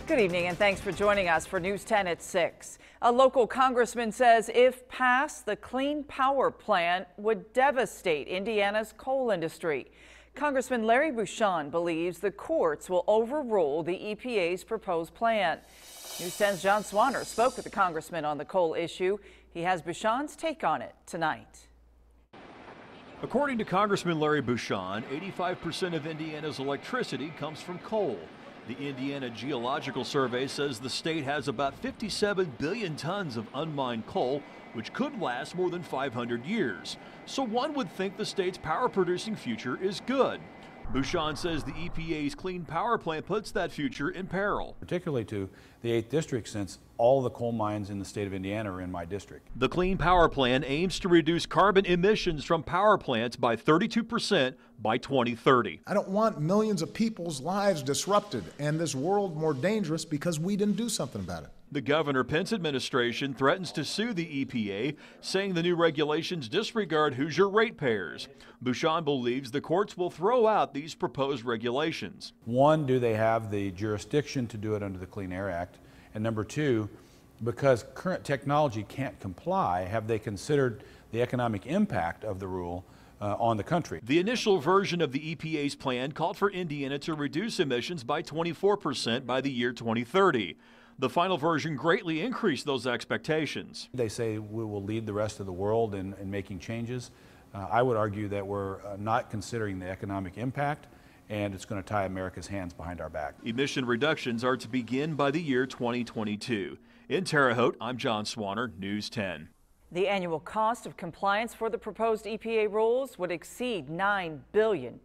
Good evening and thanks for joining us for News 10 at 6. A local congressman says if passed, the Clean Power Plan would devastate Indiana's coal industry. Congressman Larry Bucshon believes the courts will overrule the EPA's proposed plan. News 10's John Swanner spoke with the congressman on the coal issue. He has Bucshon's take on it tonight. According to Congressman Larry Bucshon, 85% of Indiana's electricity comes from coal. The Indiana Geological Survey says the state has about 57 billion tons of unmined coal, which could last more than 500 years. So one would think the state's power-producing future is good. Bucshon says the EPA's Clean Power Plan puts that future in peril. Particularly to the 8th District, since all the coal mines in the state of Indiana are in my district. The Clean Power Plan aims to reduce carbon emissions from power plants by 32% by 2030. I don't want millions of people's lives disrupted and this world more dangerous because we didn't do something about it. The Governor Pence administration threatens to sue the EPA, saying the new regulations disregard Hoosier ratepayers. Bucshon believes the courts will throw out these proposed regulations. One, do they have the jurisdiction to do it under the Clean Air Act? And number two, because current technology can't comply, have they considered the economic impact of the rule on the country? The initial version of the EPA's plan called for Indiana to reduce emissions by 24% by the year 2030. The final version greatly increased those expectations. They say we will lead the rest of the world in making changes. I would argue that we're not considering the economic impact, and it's going to tie America's hands behind our back. Emission reductions are to begin by the year 2022. In Terre Haute, I'm John Swanner, News 10. The annual cost of compliance for the proposed EPA rules would exceed $9 billion.